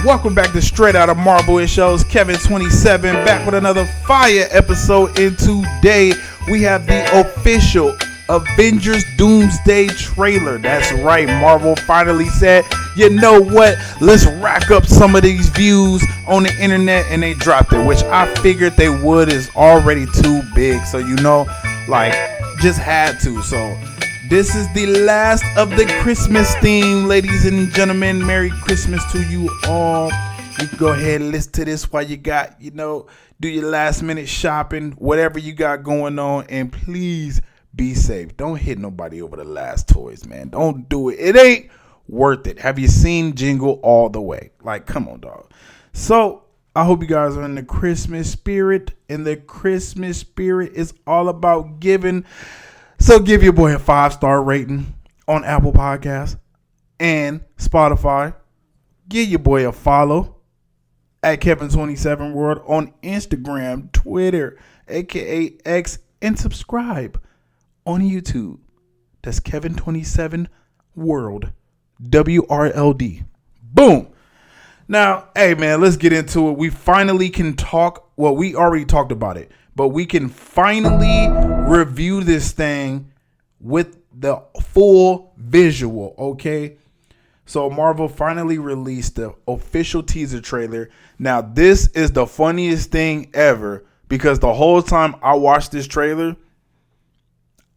Welcome back to Straight Out of Marvel. It shows Kevin27 back with another fire episode. And today we have the official Avengers Doomsday trailer. That's right, Marvel finally said, you know what, let's rack up some of these views on the internet, and they dropped it, which I figured they would. Is already too big, so just had to. So this is the last of the Christmas theme, ladies and gentlemen. Merry Christmas to you all. You can go ahead and listen to this while you got, do your last minute shopping, whatever you got going on, and please be safe. Don't hit nobody over the last toys, man. Don't do it. It ain't worth it. Have you seen Jingle All the Way? Like, come on, dog. So I hope you guys are in the Christmas spirit, and the Christmas spirit is all about giving. So give your boy a 5-star rating on Apple Podcasts and Spotify. Give your boy a follow at Kevin27 World on Instagram, Twitter, aka X, and subscribe on YouTube. That's Kevin27 World, WRLD. Boom. Now, hey man, let's get into it. We finally can talk. Well, we already talked about it, but we can finally review this thing with the full visual, okay? So Marvel finally released the official teaser trailer. Now, this is the funniest thing ever, because the whole time I watched this trailer,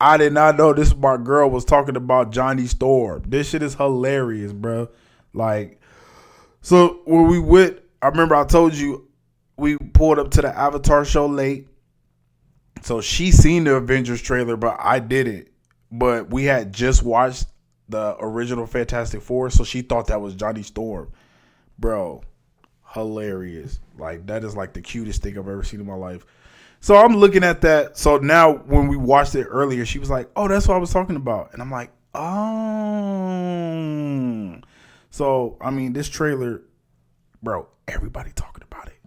I did not know this my girl was talking about Johnny Storm. This shit is hilarious, bro. So when we went, I remember I told you we pulled up to the Avatar show late. So she seen the Avengers trailer, but I didn't. But we had just watched the original Fantastic Four, so she thought that was Johnny Storm. Bro, hilarious. That is the cutest thing I've ever seen in my life. So I'm looking at that. So now when we watched it earlier, she was like, oh, that's what I was talking about. And I'm like, oh. So, this trailer, bro, everybody talking about it.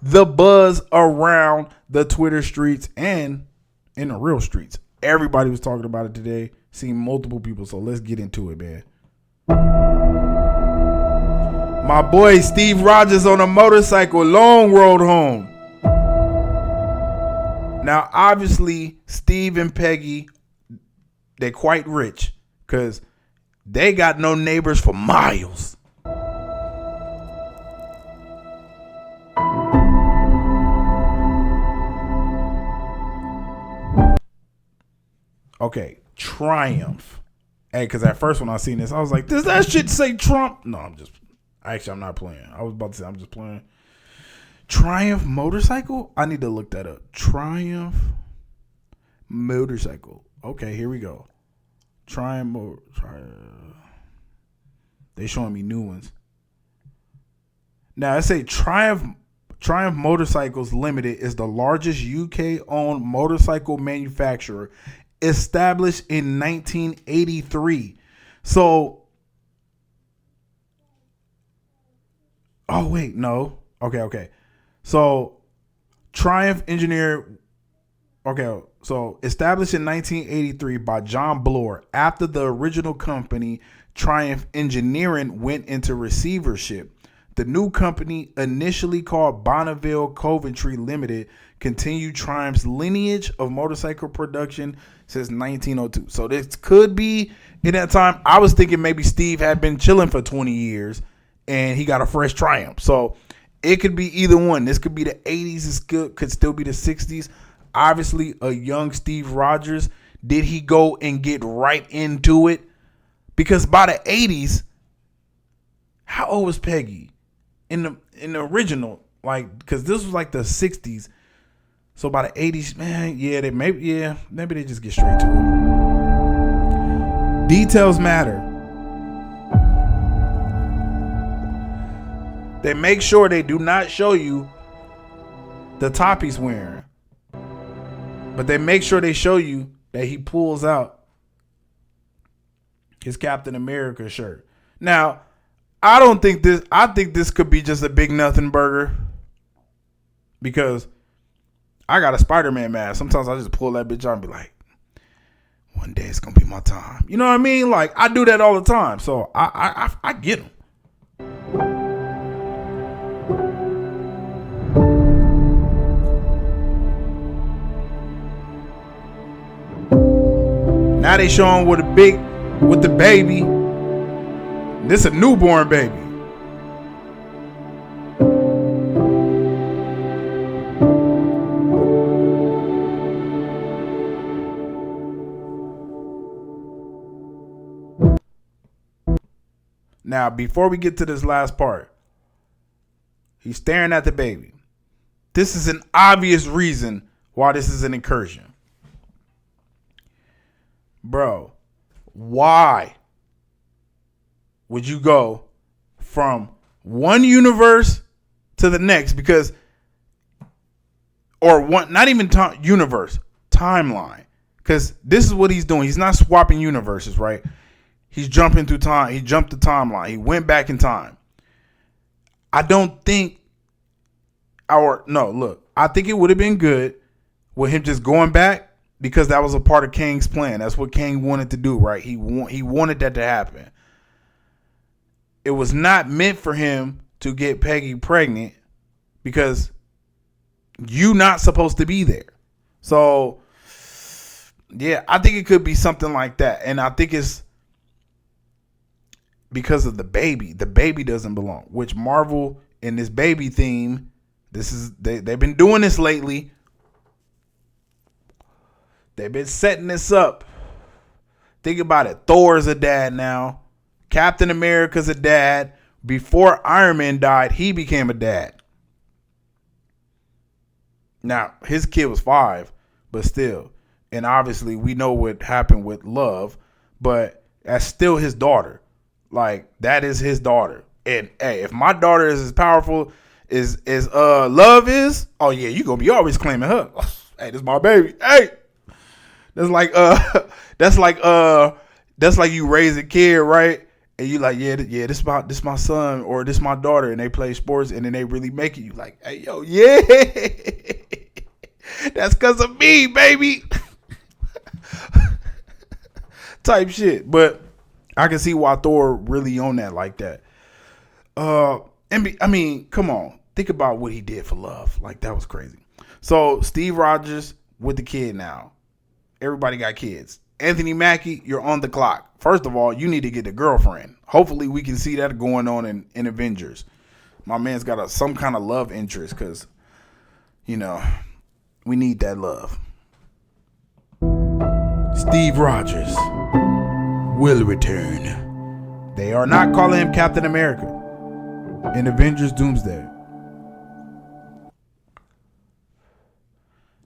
The buzz around the Twitter streets and in the real streets. Everybody was talking about it today. Seen multiple people. So let's get into it, man. My boy Steve Rogers on a motorcycle, long road home. Now, obviously, Steve and Peggy, they're quite rich because they got no neighbors for miles. Okay, Triumph. Hey, because at first when I seen this, I was like, does that shit say Trump? No, I'm not playing. I was about to say, I'm just playing. Triumph motorcycle? I need to look that up. Triumph motorcycle. Okay, here we go. Triumph. They showing me new ones. Now, I say Triumph Motorcycles Limited is the largest UK-owned motorcycle manufacturer, established in 1983. So, oh wait, no. Okay. So, Triumph engineer. Okay, so established in 1983 by John Bloor after the original company, Triumph Engineering, went into receivership. The new company, initially called Bonneville Coventry Limited, continued Triumph's lineage of motorcycle production since 1902. So this could be, in that time, I was thinking maybe Steve had been chilling for 20 years and he got a fresh Triumph. So it could be either one. This could be the 80s. It could still be the 60s. Obviously, a young Steve Rogers. Did he go and get right into it? Because by the 80s, how old was Peggy? In the original, because this was the 60s. So by the 80s, man, maybe they just get straight to it. Details matter. They make sure they do not show you the top he's wearing, but they make sure they show you that he pulls out his Captain America shirt. Now, I think this could be just a big nothing burger, because I got a Spiderman mask. Sometimes I just pull that bitch out and be like, one day it's gonna be my time. You know what I mean? I do that all the time. So I get them. Now they showing with the baby. This a newborn baby. Now, before we get to this last part, he's staring at the baby. This is an obvious reason why this is an incursion. Bro, why would you go from one universe to the next? Because, or one, not even universe, timeline. Because this is what he's doing. He's not swapping universes, right? He's jumping through time. He jumped the timeline. He went back in time. I don't think I think it would have been good with him just going back, because that was a part of Kang's plan. That's what Kang wanted to do, right? He wanted that to happen. It was not meant for him to get Peggy pregnant, because you not supposed to be there. So, yeah, I think it could be something like that. And I think it's because of the baby. The baby doesn't belong, which Marvel in this baby theme, they've been doing this lately. They've been setting this up. Think about it. Thor's a dad now. Captain America's a dad. Before Iron Man died, he became a dad. Now, his kid was 5, but still. And obviously, we know what happened with Love, but that's still his daughter. Like, that is his daughter. And hey, if my daughter is as powerful as Love is, oh yeah, you gonna be always claiming her. Hey, this is my baby. Hey, that's like you raise a kid, right? And you like, yeah, this my son or this my daughter, and they play sports, and then they really make it. You like, hey, yo, yeah, that's because of me, baby. Type shit. But I can see why Thor really on that like that. I mean, come on, think about what he did for Love. Like, that was crazy. So Steve Rogers with the kid now. Everybody got kids. Anthony Mackie, you're on the clock. First of all, you need to get a girlfriend. Hopefully we can see that going on in Avengers. My man's got some kind of love interest, because, you know, we need that love. Steve Rogers will return. They are not calling him Captain America in Avengers Doomsday.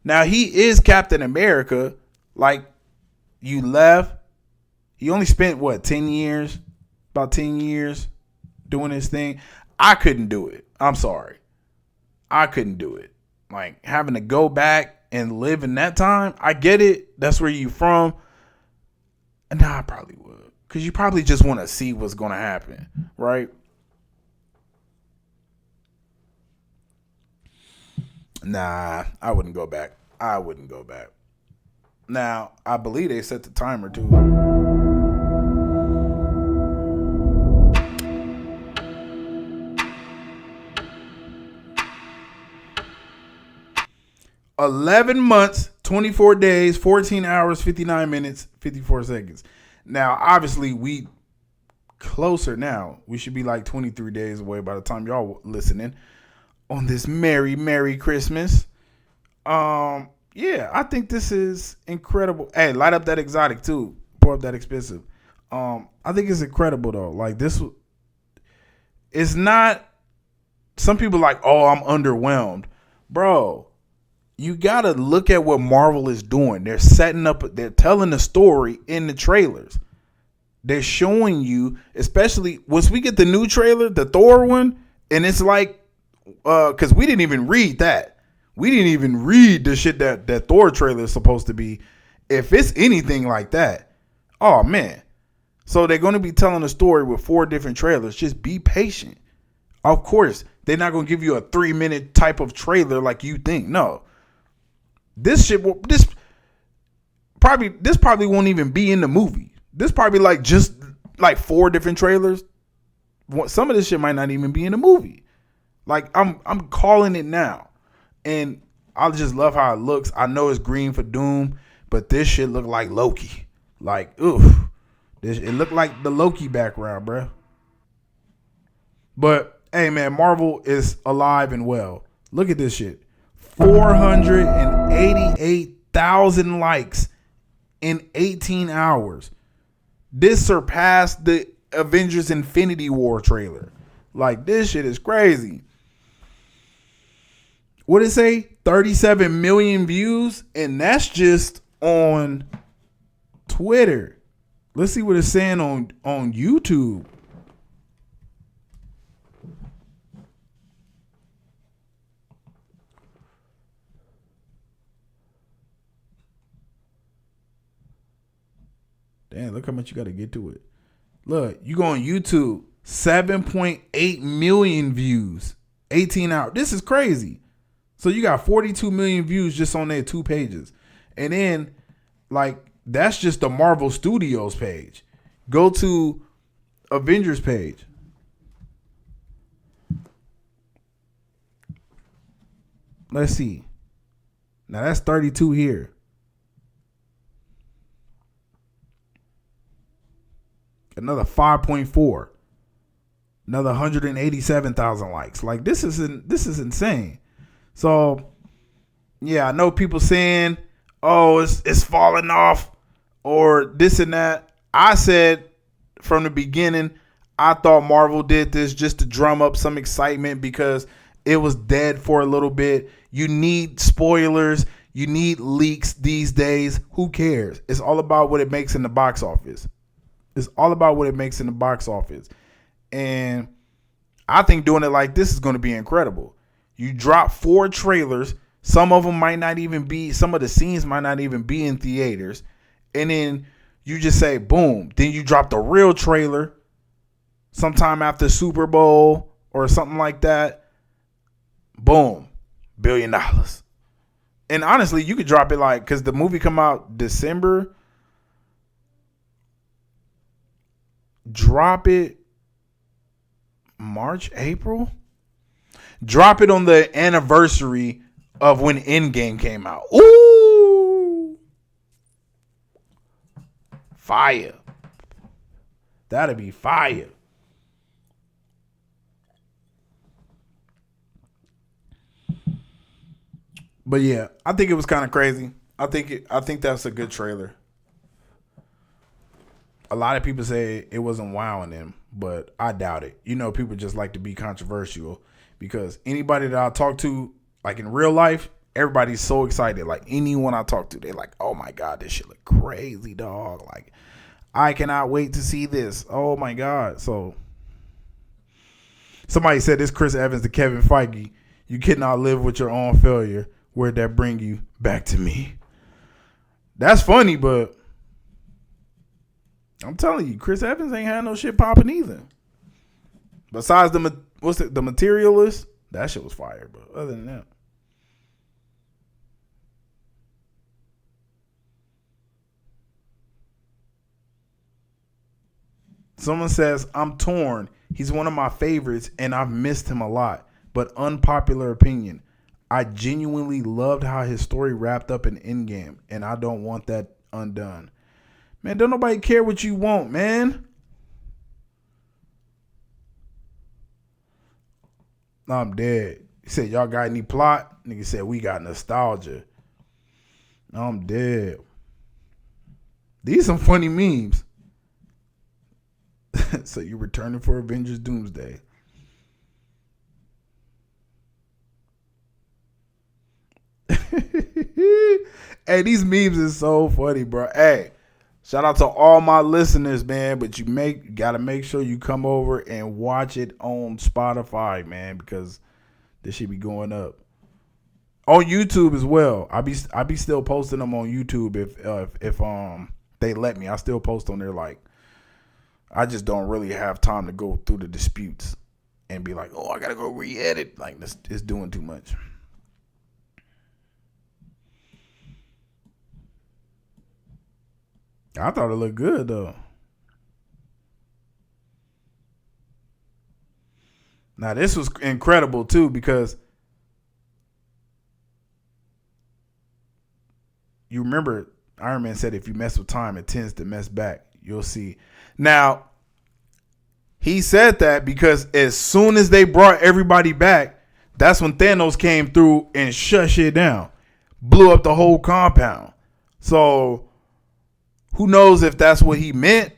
Now, he is Captain America. Like, you left. He only spent, 10 years? About 10 years doing this thing. I couldn't do it. I'm sorry. I couldn't do it. Like, having to go back and live in that time. I get it. That's where you from. Nah, I probably would. Because you probably just want to see what's going to happen. Right? Nah, I wouldn't go back. Now, I believe they set the timer too. $11 months, 24 days, 14 hours, 59 minutes, 54 seconds. Now, obviously, we closer now. We should be like 23 days away by the time y'all listening on this Merry Christmas. Yeah, I think this is incredible. Hey, light up that exotic too. Pour up that expensive. I think it's incredible though. Like, this, it's not. Some people like, oh, I'm underwhelmed, bro. You gotta look at what Marvel is doing. They're setting up. They're telling the story in the trailers. They're showing you, especially once we get the new trailer, the Thor one, and it's like, because we didn't even read that. We didn't even read the shit that Thor trailer is supposed to be. If it's anything like that, oh man. So they're going to be telling a story with 4 different trailers. Just be patient. Of course, they're not going to give you a 3-minute type of trailer like you think. No. This probably won't even be in the movie. This probably just 4 different trailers. Some of this shit might not even be in the movie. Like, I'm calling it now. And I just love how it looks. I know it's green for Doom, but this shit look like Loki. Like, oof. It looked like the Loki background, bro. But hey, man, Marvel is alive and well. Look at this shit. 488,000 likes in 18 hours. This surpassed the Avengers Infinity War trailer. Like, this shit is crazy. What did it say? 37 million views? And that's just on Twitter. Let's see what it's saying on YouTube. Damn, look how much you got to get to it. Look, you go on YouTube, 7.8 million views, 18 hours. This is crazy. So you got 42 million views just on their 2 pages. And then, like, that's just the Marvel Studios page. Go to Avengers page. Let's see. Now that's 32 here. Another 5.4. Another 187,000 likes. Like, this is insane. So, yeah, I know people saying, oh, it's falling off or this and that. I said from the beginning, I thought Marvel did this just to drum up some excitement because it was dead for a little bit. You need spoilers. You need leaks these days. Who cares? It's all about what it makes in the box office. It's all about what it makes in the box office. And I think doing it like this is going to be incredible. You drop 4 trailers. Some of them might not even be, some of the scenes might not even be in theaters. And then you just say, boom. Then you drop the real trailer sometime after Super Bowl or something like that. Boom. $1 billion. And honestly, you could drop it like, because the movie come out December. Drop it March, April. Drop it on the anniversary of when Endgame came out. Ooh. Fire. That'd be fire. But yeah, I think it was kind of crazy. I think that's a good trailer. A lot of people say it wasn't wowing them, but I doubt it. You know, people just like to be controversial because anybody that I talk to, like in real life, everybody's so excited. Like anyone I talk to, they're like, oh my God, this shit look crazy, dog. Like, I cannot wait to see this. Oh my God. So somebody said this Chris Evans to Kevin Feige. You cannot live with your own failure. Where'd that bring you? Back to me. That's funny, but I'm telling you, Chris Evans ain't had no shit popping either. Besides the Materialist, that shit was fire. But other than that, someone says I'm torn. He's one of my favorites, and I've missed him a lot. But unpopular opinion, I genuinely loved how his story wrapped up in Endgame, and I don't want that undone. Man, don't nobody care what you want, man. I'm dead. He said, y'all got any plot? Nigga said, we got nostalgia. I'm dead. These some funny memes. So you returning for Avengers Doomsday. Hey, these memes is so funny, bro. Hey, shout out to all my listeners, man. But you gotta make sure you come over and watch it on Spotify, man, because this should be going up on YouTube as well. I be still posting them on YouTube if they let me. I still post on there. Like, I just don't really have time to go through the disputes and be like, oh, I gotta go re-edit. Like, it's doing too much. I thought it looked good though. Now this was incredible too because you remember Iron Man said if you mess with time, it tends to mess back. You'll see. Now, he said that because as soon as they brought everybody back, that's when Thanos came through and shut shit down. Blew up the whole compound. So, who knows if that's what he meant?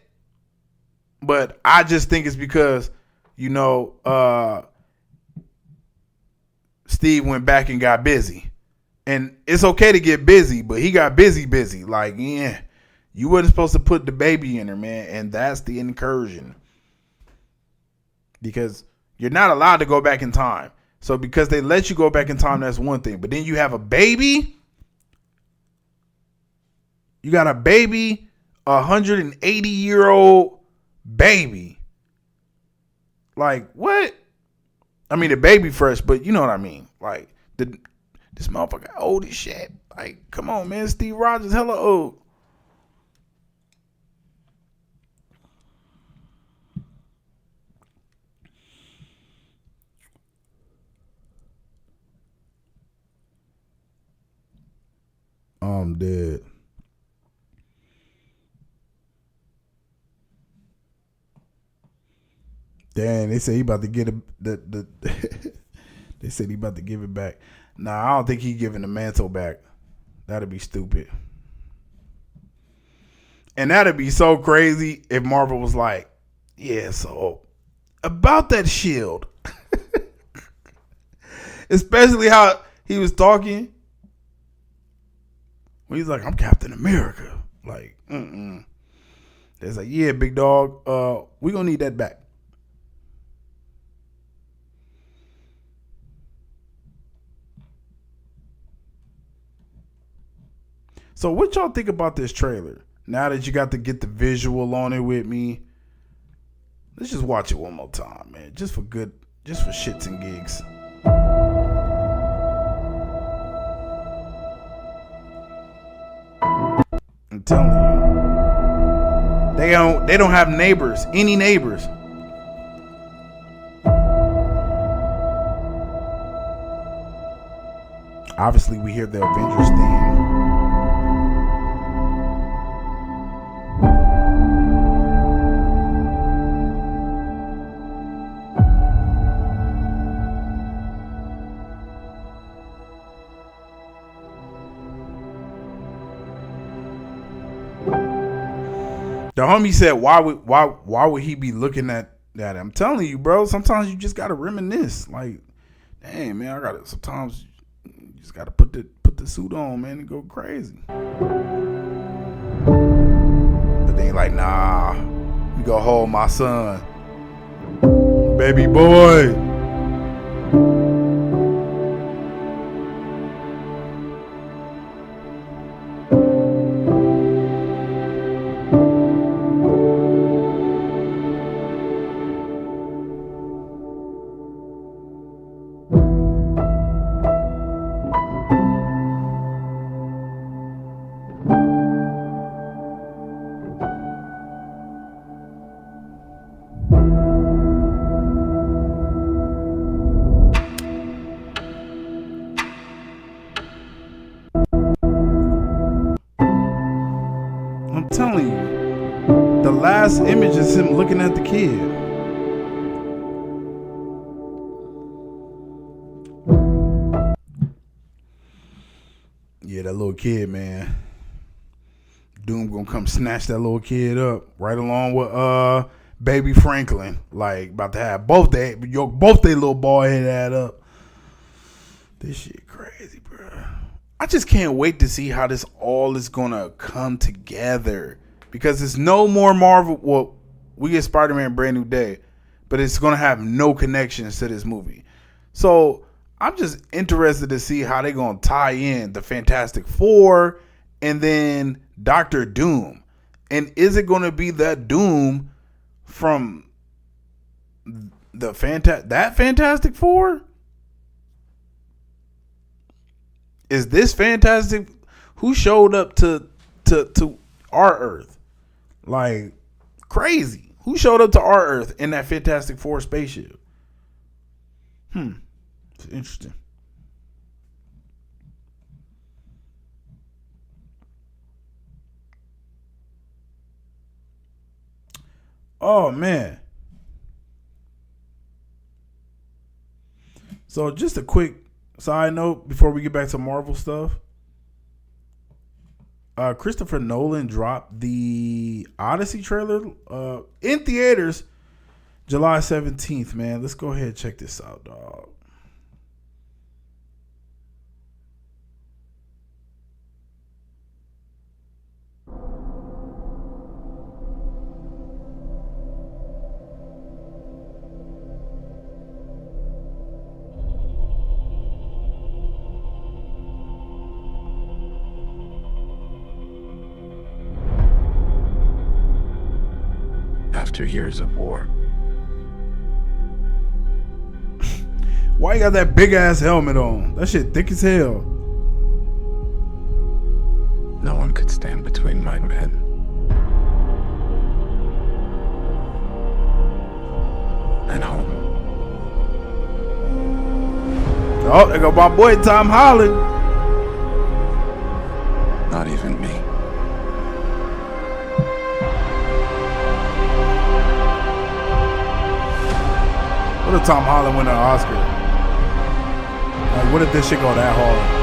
But I just think it's because, Steve went back and got busy. And it's okay to get busy, but he got busy. Like, yeah, you wasn't supposed to put the baby in her, man. And that's the incursion. Because you're not allowed to go back in time. So because they let you go back in time, that's one thing. But then you have a baby. You got a baby, 180-year-old baby. Like, what? I mean, the baby fresh, but you know what I mean. Like, this motherfucker old as shit. Like, come on, man. Steve Rogers, hella old. I'm dead. Damn, they say he about to get the they said he about to give it back. Nah, I don't think he giving the mantle back. That'd be stupid. And that'd be so crazy if Marvel was like, yeah, so about that shield. Especially how he was talking. When he's like, I'm Captain America. Like, It's like, yeah, big dog, we gonna need that back. So what y'all think about this trailer? Now that you got to get the visual on it with me, let's just watch it one more time, man. Just for shits and gigs. I'm telling you. They don't have neighbors, any neighbors. Obviously, we hear the Avengers theme. The homie said, "Why would he be looking at that?" I'm telling you, bro. Sometimes you just gotta reminisce. Like, dang, man, sometimes you just gotta put the suit on, man, and go crazy. But they ain't like, nah, you go hold my son, baby boy. I'm telling you, the last image is him looking at the kid. Yeah, that little kid, man. Doom gonna come snatch that little kid up right along with baby Franklin. Like, about to have both they little bald head add up. This shit crazy, bro. I just can't wait to see how this all is gonna come together, because it's no more Marvel. Well, we get Spider-Man Brand New Day, but it's gonna have no connections to this movie. So I'm just interested to see how they're gonna tie in the Fantastic Four and then Doctor Doom. And is it gonna be that Doom from the Fantastic Four? Is this Fantastic? Who showed up to our Earth? Like, crazy. Who showed up to our Earth in that Fantastic Four spaceship? It's interesting. Oh man. So just a quick side note before we get back to Marvel stuff. Christopher Nolan dropped the Odyssey trailer in theaters July 17th, man. Let's go ahead and check this out, dog. After years of war. Why you got that big ass helmet on? That shit thick as hell. No one could stand between my men. And home. Oh, there go my boy Tom Holland. Not even me. What if Tom Holland win an Oscar? Like, what if this shit go that hard?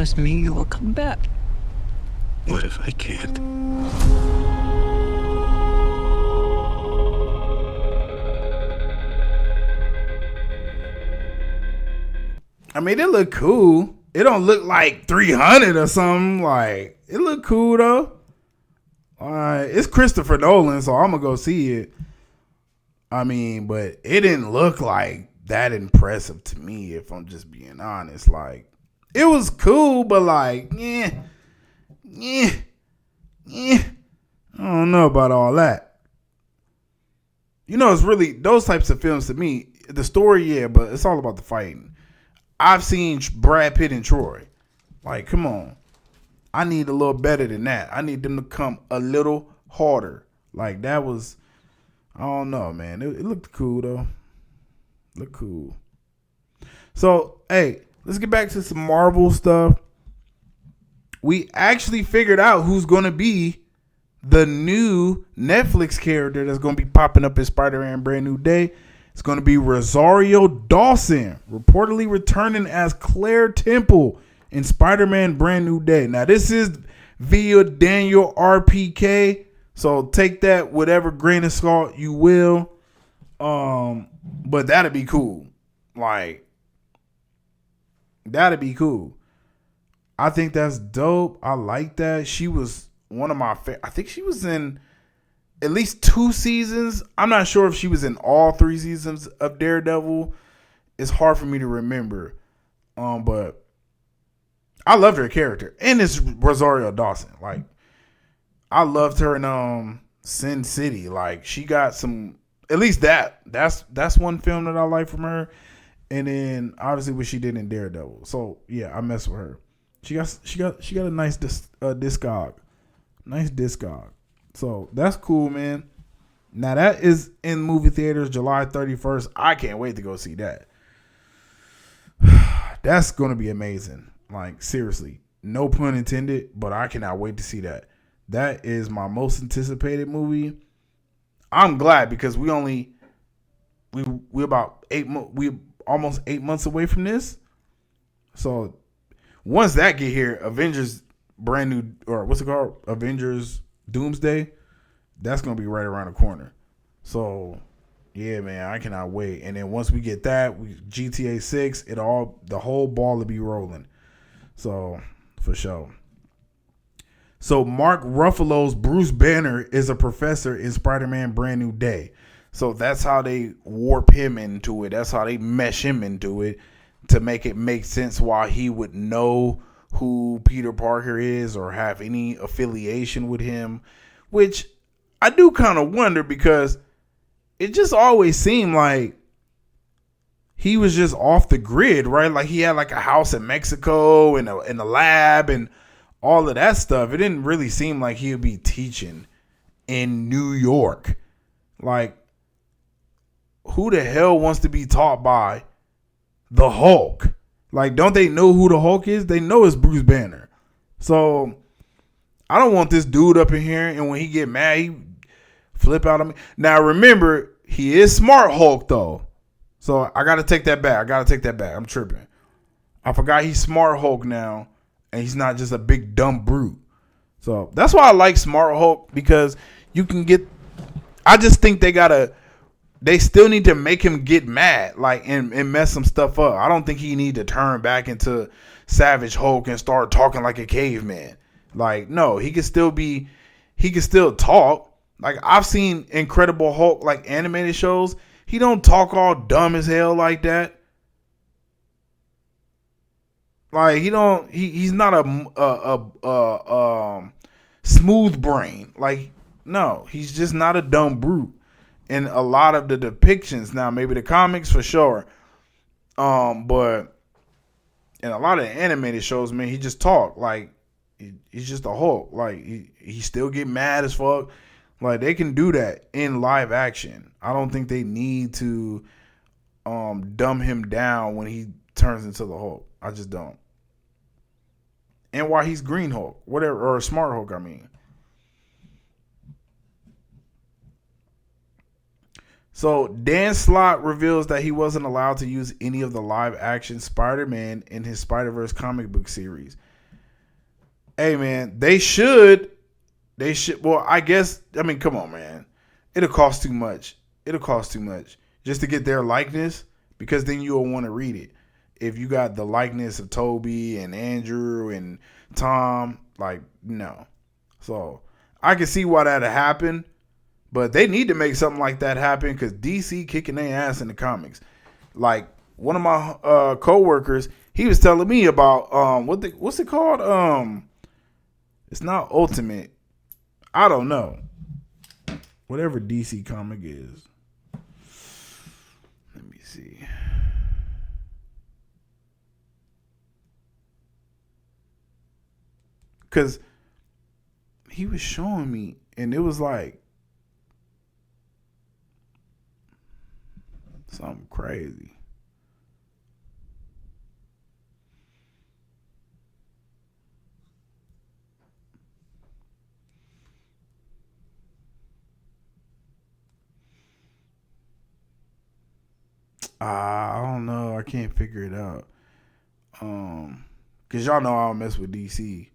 Promise me you will come back. What if I can't? I mean, it look cool. It don't look like 300 or something. Like, it look cool though. It's Christopher Nolan, so I'm gonna go see it. I mean, but it didn't look like that impressive to me, if I'm just being honest. Like, it was cool, but like, yeah. I don't know about all that. You know, it's really those types of films to me. The story, yeah, but it's all about the fighting. I've seen Brad Pitt and Troy. Like, come on. I need a little better than that. I need them to come a little harder. Like, that was, I don't know, man. It looked cool, though. Looked cool. So, hey, let's get back to some Marvel stuff. We actually figured out who's going to be the new Netflix character that's going to be popping up in Spider-Man Brand New Day. It's going to be Rosario Dawson, reportedly returning as Claire Temple in Spider-Man Brand New Day. Now, this is via Daniel RPK, so take that whatever grain of salt you will. But that'd be cool. Like, that'd be cool. I think that's dope. I like that. She was one of my favorite. I think she was in at least 2 seasons. I'm not sure if she was in all 3 seasons of Daredevil. It's hard for me to remember. But I loved her character. And it's Rosario Dawson. Like, I loved her in Sin City. Like, she got some, at least that's one film that I like from her. And then obviously what she did in Daredevil. So yeah, I mess with her. She got a nice discog. Nice discog. So that's cool, man. Now that is in movie theaters July 31st. I can't wait to go see that. That's going to be amazing. Like, seriously. No pun intended, but I cannot wait to see that. That is my most anticipated movie. I'm glad because we about 8 months, we almost 8 months away from this. So once that get here, Avengers Brand New, or what's it called? Avengers Doomsday, that's going to be right around the corner. So yeah, man, I cannot wait. And then once we get that, GTA 6, the whole ball will be rolling. So for sure. So Mark Ruffalo's Bruce Banner is a professor in Spider-Man Brand New Day. So that's how they warp him into it. That's how they mesh him into it to make it make sense why he would know who Peter Parker is or have any affiliation with him, which I do kind of wonder, because it just always seemed like he was just off the grid, right? Like he had like a house in Mexico and a lab and all of that stuff. It didn't really seem like he would be teaching in New York. Like, who the hell wants to be taught by the Hulk? Like, don't they know who the Hulk is? They know it's Bruce Banner. So I don't want this dude up in here, and when he get mad, he flip out on me. Now remember, he is Smart Hulk though. So I gotta take that back. I'm tripping. I forgot he's Smart Hulk now, and he's not just a big dumb brute. So that's why I like Smart Hulk, because you can get. I just think they still need to make him get mad, like and mess some stuff up. I don't think he need to turn back into Savage Hulk and start talking like a caveman. Like, no, he can still talk. Like, I've seen Incredible Hulk, like animated shows. He don't talk all dumb as hell like that. Like, he's not a smooth brain. Like, no, he's just not a dumb brute. In a lot of the depictions, now maybe the comics for sure, but in a lot of the animated shows, man, he just talk like he's just a Hulk. Like he still get mad as fuck. Like, they can do that in live action. I don't think they need to dumb him down when he turns into the Hulk. I just don't. And why he's Green Hulk, whatever, or Smart Hulk, I mean. So Dan Slott reveals that he wasn't allowed to use any of the live action Spider-Man in his Spider-Verse comic book series. Hey man, they should. Well, I guess, I mean, come on, man. It'll cost too much just to get their likeness, because then you'll want to read it. If you got the likeness of Toby and Andrew and Tom, like, no. So I can see why that'd happen. But they need to make something like that happen, because DC kicking their ass in the comics. Like, one of my coworkers, he was telling me about what's it called? It's not Ultimate. I don't know. Whatever DC comic is. Let me see. Because he was showing me, and it was like something crazy. I don't know. I can't figure it out. Cause y'all know I don't mess with DC.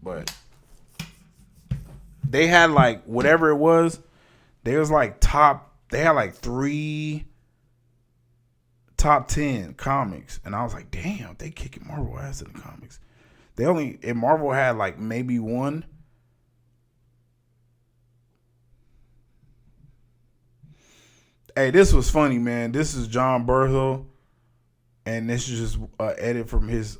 But they had like whatever it was. They was like they had like 3 top 10 comics. And I was like, damn, they kicking Marvel ass in the comics. And Marvel had like maybe 1. Hey, this was funny, man. This is John Berthel. And this is just an edit from his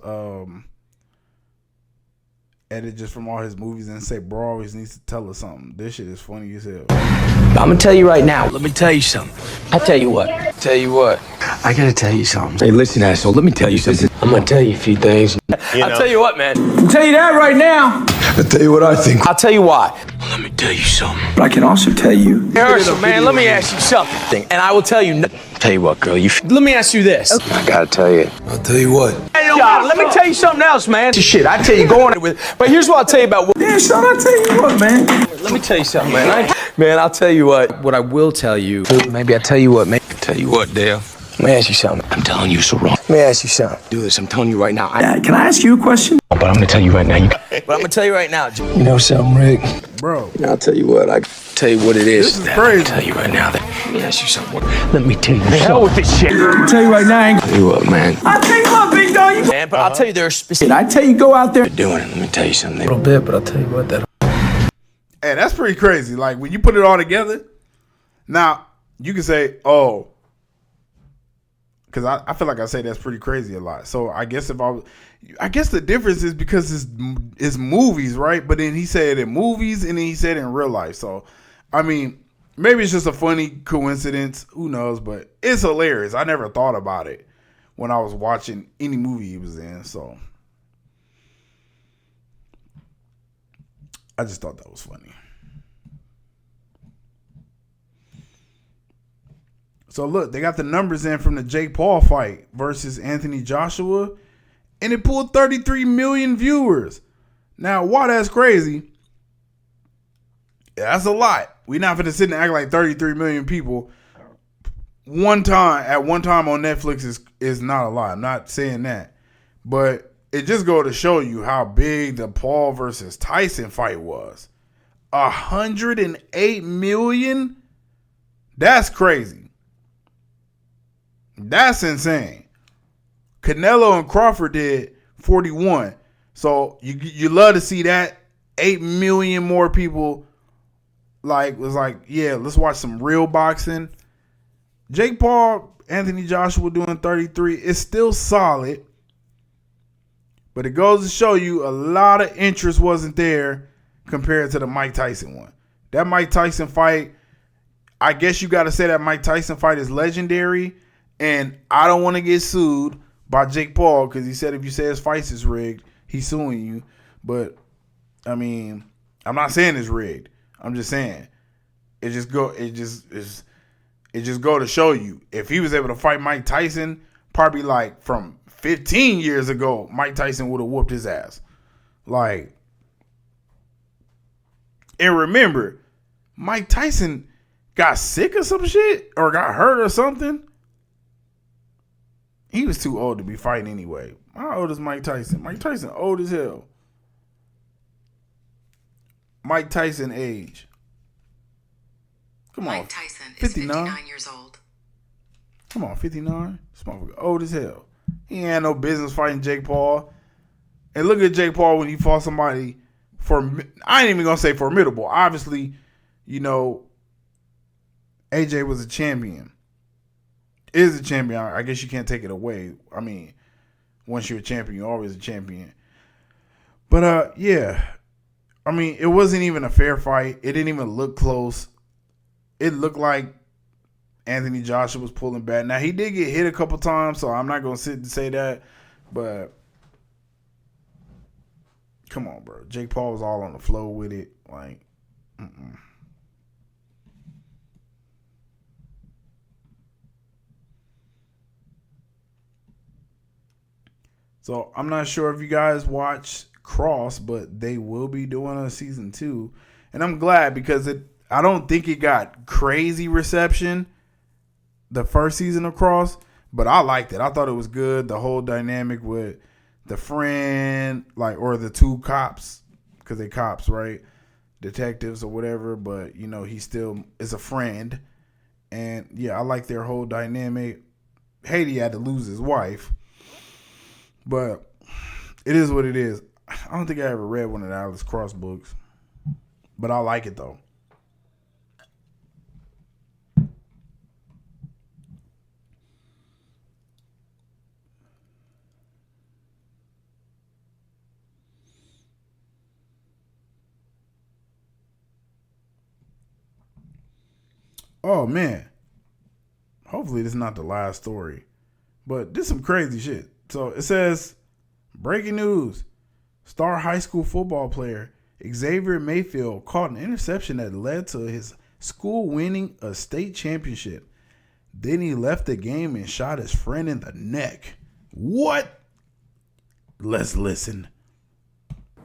edit from all his movies, and say bro always needs to tell us something. This shit is funny as hell. I'm gonna tell you right now. Let me tell you something. I'll tell you what. Tell you what. I gotta tell you something. Hey, listen, asshole. Let me tell you something. I'm gonna tell you a few things. I'll tell you what, man. I'll tell you that right now. I'll tell you what I think. I'll tell you why. Let me tell you something. But I can also tell you. Herschel, man, let me ask you something. And I will tell you. Tell you what, girl. Let me ask you this. I gotta tell you. I'll tell you what. Hey, let me tell you something else, man. Shit, I tell you going with. But here's what I'll tell you about. Yeah, son, I'll tell you what, man. Let me tell you something, man. Man, I'll tell you what. What I will tell you. Maybe I'll tell you what, man. Tell you what, Dale. Let me ask you something. I'm telling you so wrong. Let me ask you something. Do this. I'm telling you right now. Dad, can I ask you a question? But I'm gonna tell you right now. But I'm gonna tell you right now. You know something, Rick? Bro. I'll tell you what. I tell you what it is. This is crazy. I'll tell you right now. Let me ask you something. Let me tell you. The hell with this shit. I'll tell you right now. Tell you what, man. I'll tell you what, big dog. Man, but I'll tell you there are specific. I tell you go out there. You're doing it. Let me tell you something. A little bit, but I'll tell you what. Hey, that's pretty crazy. Like, when you put it all together, now you can say, oh, because I feel like I say that's pretty crazy a lot. So I guess I guess the difference is because it's movies, right? But then he said it in movies and then he said it in real life. So, I mean, maybe it's just a funny coincidence. Who knows? But it's hilarious. I never thought about it when I was watching any movie he was in. So I just thought that was funny. So look, they got the numbers in from the Jake Paul fight versus Anthony Joshua, and it pulled 33 million viewers. Now, why that's crazy, that's a lot. We're not going to sit and act like 33 million people at one time on Netflix is not a lot. I'm not saying that. But it just goes to show you how big the Paul versus Tyson fight was. 108 million? That's crazy. That's insane. Canelo and Crawford did 41. So you love to see that. 8 million more people was like, yeah, let's watch some real boxing. Jake Paul, Anthony Joshua doing 33 is still solid. But it goes to show you a lot of interest wasn't there compared to the Mike Tyson one. That Mike Tyson fight, I guess you got to say that Mike Tyson fight is legendary. And I don't want to get sued by Jake Paul because he said if you say his fight is rigged, he's suing you. But I mean, I'm not saying it's rigged. I'm just saying it just go to show you if he was able to fight Mike Tyson, probably like from 15 years ago, Mike Tyson would have whooped his ass. Like, and remember, Mike Tyson got sick or some shit or got hurt or something. He was too old to be fighting anyway. How old is Mike Tyson? Mike Tyson old as hell. Mike Tyson age. Come on. Mike Tyson is 59 years old. Come on, 59? This motherfucker old as hell. He ain't had no business fighting Jake Paul. And look at Jake Paul when he fought somebody I ain't even going to say formidable. Obviously, you know, AJ was a champion. Is a champion. I guess you can't take it away. I mean, once you're a champion, you're always a champion. But yeah. I mean, it wasn't even a fair fight. It didn't even look close. It looked like Anthony Joshua was pulling back. Now, he did get hit a couple times, so I'm not going to sit and say that. But come on, bro. Jake Paul was all on the floor with it. Like, So I'm not sure if you guys watch Cross, but they will be doing a season 2. And I'm glad because I don't think it got crazy reception, the first season of Cross, but I liked it. I thought it was good. The whole dynamic with the friend, or the two cops, because they cops, right? Detectives or whatever, but, you know, he still is a friend. And, yeah, I like their whole dynamic. Haiti had to lose his wife. But it is what it is. I don't think I ever read one of the Alex Cross books. But I like it, though. Oh, man. Hopefully this is not the last story. But this is some crazy shit. So it says, breaking news, star high school football player Xavier Mayfield caught an interception that led to his school winning a state championship. Then he left the game and shot his friend in the neck. What? Let's listen.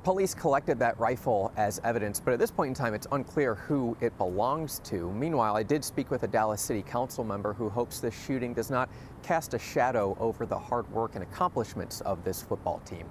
Police collected that rifle as evidence, but at this point in time, it's unclear who it belongs to. Meanwhile, I did speak with a Dallas City Council member who hopes this shooting does not cast a shadow over the hard work and accomplishments of this football team.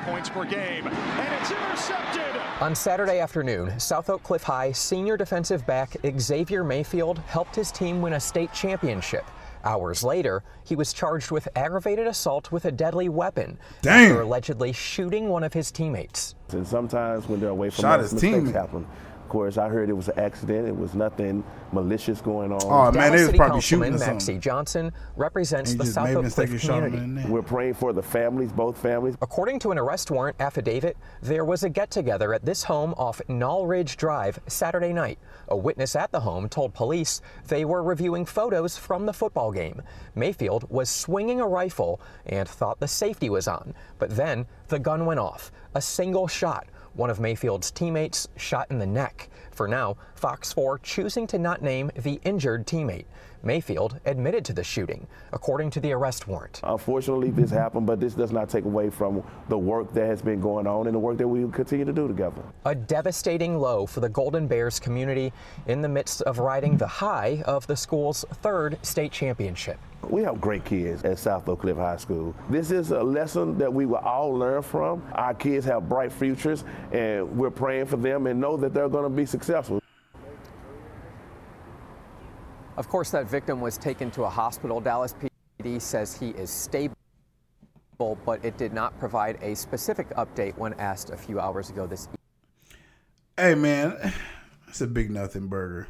Points per game, and it's intercepted. On Saturday afternoon, South Oak Cliff High senior defensive back Xavier Mayfield helped his team win a state championship. Hours later, he was charged with aggravated assault with a deadly weapon after allegedly shooting one of his teammates. And sometimes when they're away from Shot us, his mistakes teammate. happen. Of course, I heard it was an accident. It was nothing malicious going on. Oh man, they was City probably shooting Councilman or something. Maxie Johnson represents And the he just South made a Oak mistake Cliff and shot him community. in the neck. We're praying for the families, both families. According to an arrest warrant affidavit, there was a get-together at this home off Knoll Ridge Drive Saturday night. A witness at the home told police they were reviewing photos from the football game. Mayfield was swinging a rifle and thought the safety was on, but then the gun went off. A single shot. One of Mayfield's teammates shot in the neck. For now, Fox 4 choosing to not name the injured teammate. Mayfield admitted to the shooting, according to the arrest warrant. Unfortunately, this happened, but this does not take away from the work that has been going on and the work that we will continue to do together. A devastating low for the Golden Bears community in the midst of riding the high of the school's third state championship. We have great kids at South Oak Cliff High School. This is a lesson that we will all learn from. Our kids have bright futures, and we're praying for them and know that they're going to be successful. Of course, that victim was taken to a hospital. Dallas PD says he is stable, but it did not provide a specific update when asked a few hours ago this evening. Hey man, it's a big nothing burger.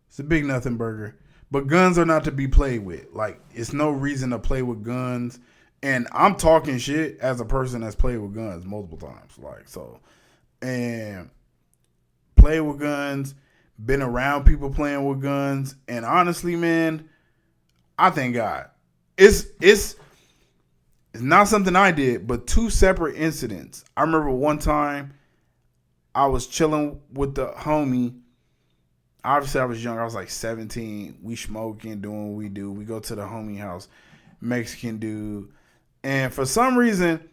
It's a big nothing burger. But guns are not to be played with. Like, it's no reason to play with guns. And I'm talking shit as a person that's played with guns multiple times. Like, so, and play with guns, been around people playing with guns. And honestly, man, I thank God. It's not something I did, but two separate incidents. I remember one time I was chilling with the homie. Obviously, I was young. I was like 17. We smoking, doing what we do. We go to the homie house, Mexican dude. And for some reason,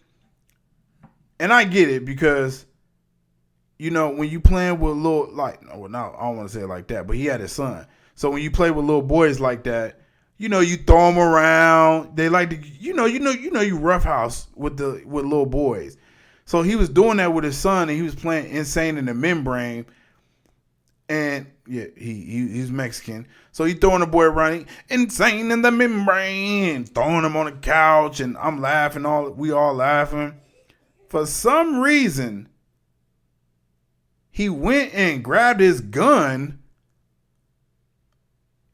and I get it because, you know, when you playing with little, like, well, no, I don't want to say it like that, but he had his son. So when you play with little boys like that, you know, you throw them around. They like to, you roughhouse with little boys. So he was doing that with his son, and he was playing Insane in the Membrane. And yeah, he's Mexican. So he throwing the boy around, Insane in the Membrane, throwing him on the couch, and I'm laughing, we all laughing. For some reason, he went and grabbed his gun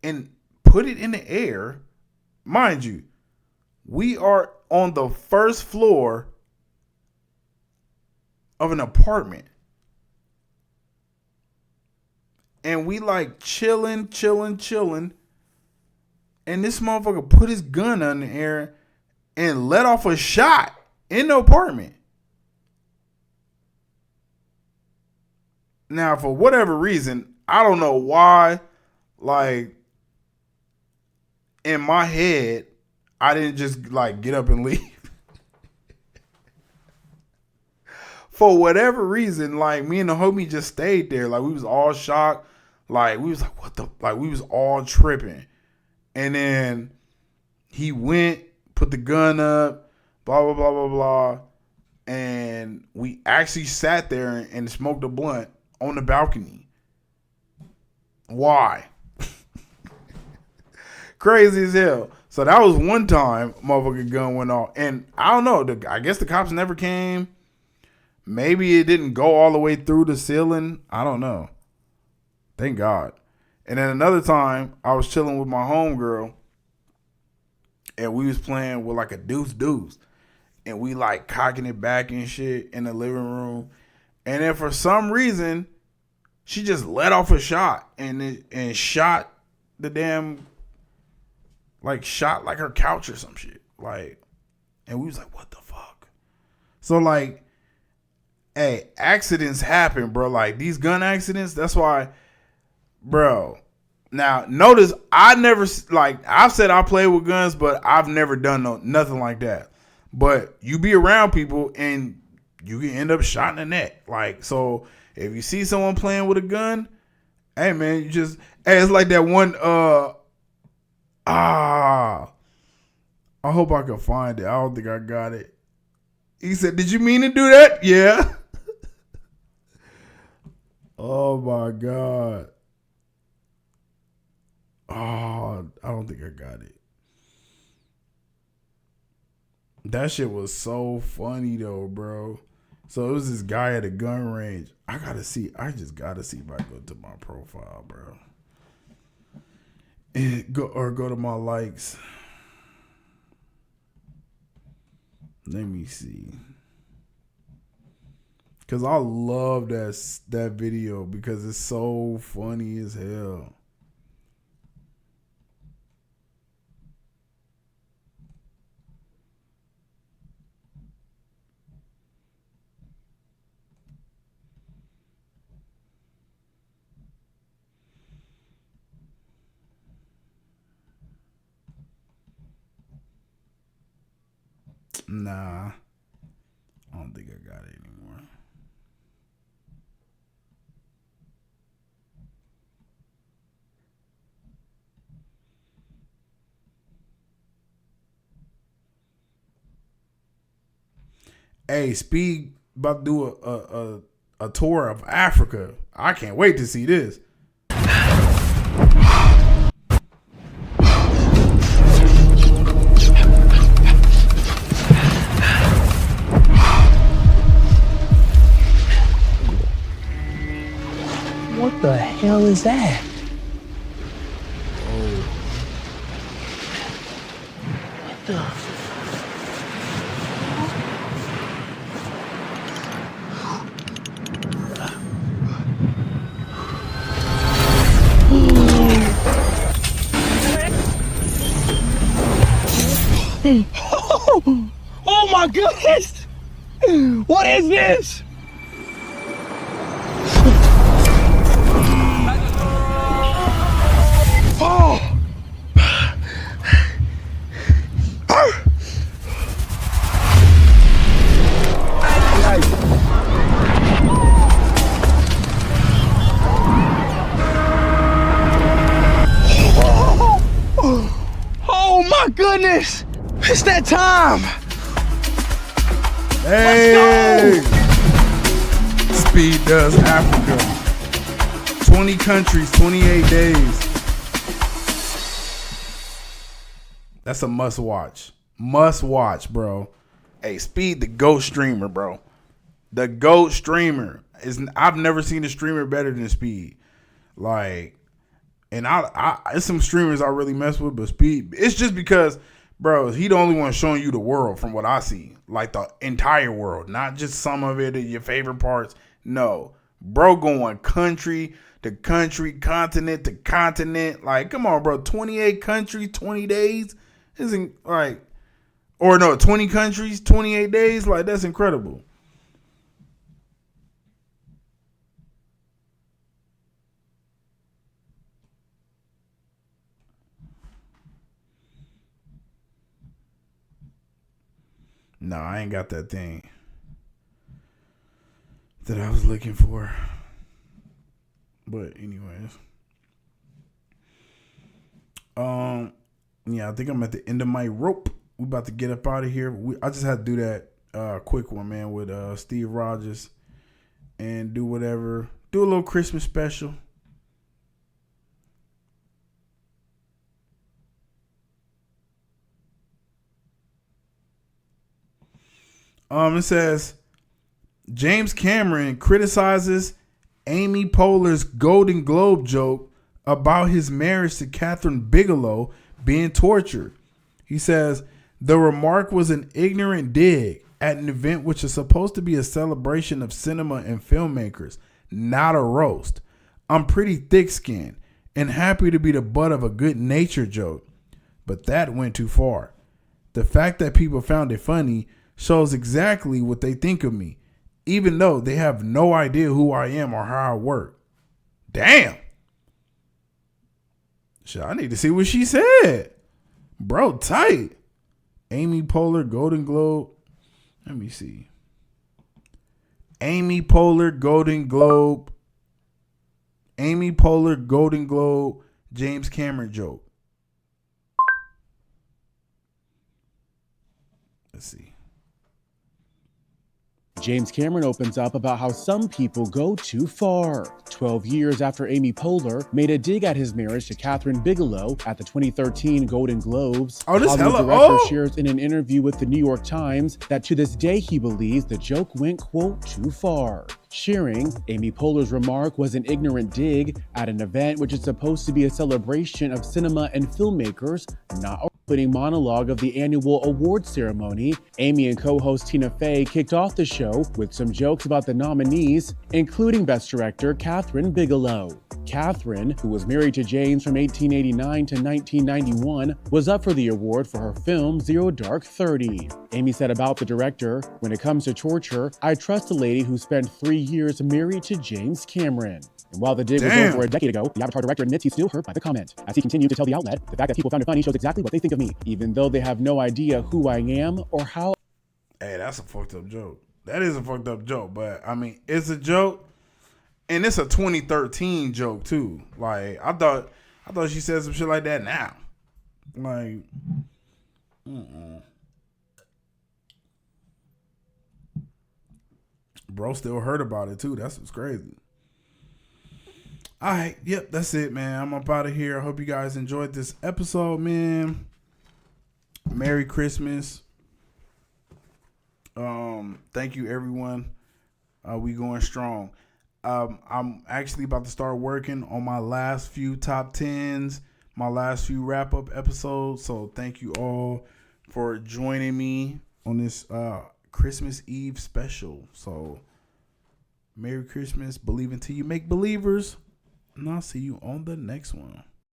and put it in the air. Mind you, we are on the first floor of an apartment. And we like chilling. And this motherfucker put his gun in the air and let off a shot in the apartment. Now, for whatever reason, I don't know why, like, in my head, I didn't just like get up and leave. For whatever reason, like, me and the homie just stayed there. Like, we was all shocked. Like, we was like, what the? Like, we was all tripping. And then he went, put the gun up, blah, blah, blah, blah, blah. And we actually sat there and smoked a blunt on the balcony. Why? Crazy as hell. So that was one time motherfucking gun went off. And I don't know. I guess the cops never came. Maybe it didn't go all the way through the ceiling. I don't know. Thank God. And then another time, I was chilling with my homegirl, and we was playing with like a deuce. And we like cocking it back and shit in the living room. And then for some reason, she just let off a shot and shot the damn, like, shot like her couch or some shit. Like, and we was like, what the fuck? So like, hey, accidents happen, bro. Like, these gun accidents, that's why, bro. Now, notice, I never, like, I've said I play with guns, but I've never done nothing like that. But you be around people, and you can end up shot in the neck. Like, so, if you see someone playing with a gun, hey, man, hey, it's like that one, I hope I can find it. I don't think I got it. He said, did you mean to do that? Yeah. Oh, my God. Oh, I don't think I got it. That shit was so funny, though, bro. So it was this guy at a gun range. I just gotta see if I go to my profile, bro. And go to my likes. Let me see. Cause I love that video because it's so funny as hell. Nah, I don't think I got it anymore. Hey, Speed about to do a tour of Africa. I can't wait to see this. What the hell is that? What the? Oh my goodness! What is this? Oh! Oh my goodness! It's that time! Hey! Speed does Africa. 20 countries, 28 days. That's a must watch. Must watch, bro. Hey, Speed, the GOAT streamer, bro. The GOAT streamer. I've never seen a streamer better than Speed. Like, and I it's some streamers I really mess with, but Speed, it's just because, bro, he the only one showing you the world from what I see. Like the entire world, not just some of it or your favorite parts. No. Bro going country to country, continent to continent. Like, come on, bro. 28 countries, 20 days. Isn't like, or no, 20 countries, 28 days. Like, that's incredible. No, I ain't got that thing that I was looking for. But anyways. Yeah, I think I'm at the end of my rope. We about to get up out of here. I just had to do that quick one, man, with Steve Rogers and do whatever. Do a little Christmas special. It says James Cameron criticizes Amy Poehler's Golden Globe joke about his marriage to Catherine Bigelow being tortured. He says the remark was an ignorant dig at an event which is supposed to be a celebration of cinema and filmmakers, not a roast. I'm pretty thick-skinned and happy to be the butt of a good-natured joke, but that went too far. The fact that people found it funny shows exactly what they think of me, even though they have no idea who I am or how I work. Damn. Shit, I need to see what she said. Bro, tight. Amy Poehler, Golden Globe. Let me see. Amy Poehler, Golden Globe. Amy Poehler, Golden Globe, James Cameron joke. Let's see. James Cameron opens up about how some people go too far. 12 years after Amy Poehler made a dig at his marriage to Kathryn Bigelow at the 2013 Golden Globes, this Hollywood hella director old. shares in an interview with the New York Times that to this day he believes the joke went, quote, too far. Sharing, Amy Poehler's remark was an ignorant dig at an event which is supposed to be a celebration of cinema and filmmakers, not a opening monologue of the annual award ceremony. Amy and co-host Tina Fey kicked off the show with some jokes about the nominees, including Best Director Kathryn Bigelow. Kathryn, who was married to James from 1889 to 1991, was up for the award for her film Zero Dark 30. Amy said about the director, "When it comes to torture, I trust a lady who spent 3 years married to James Cameron." And while the dig was over a decade ago, the Avatar director admits he's still hurt by the comment. As he continued to tell the outlet, "The fact that people found it funny shows exactly what they think of me, even though they have no idea who I am or how." Hey, that's a fucked up joke. That is a fucked up joke, but I mean, it's a joke, and it's a 2013 joke too. Like I thought she said some shit like that now. Like, bro, still heard about it too. That's what's crazy. All right, yep, that's it, man. I'm up out of here. I hope you guys enjoyed this episode, man. Merry Christmas. Thank you, everyone. We going strong. I'm actually about to start working on my last few top 10s, my last few wrap-up episodes. So thank you all for joining me on this Christmas Eve special. So Merry Christmas. Believe until you make believers. And I'll see you on the next one.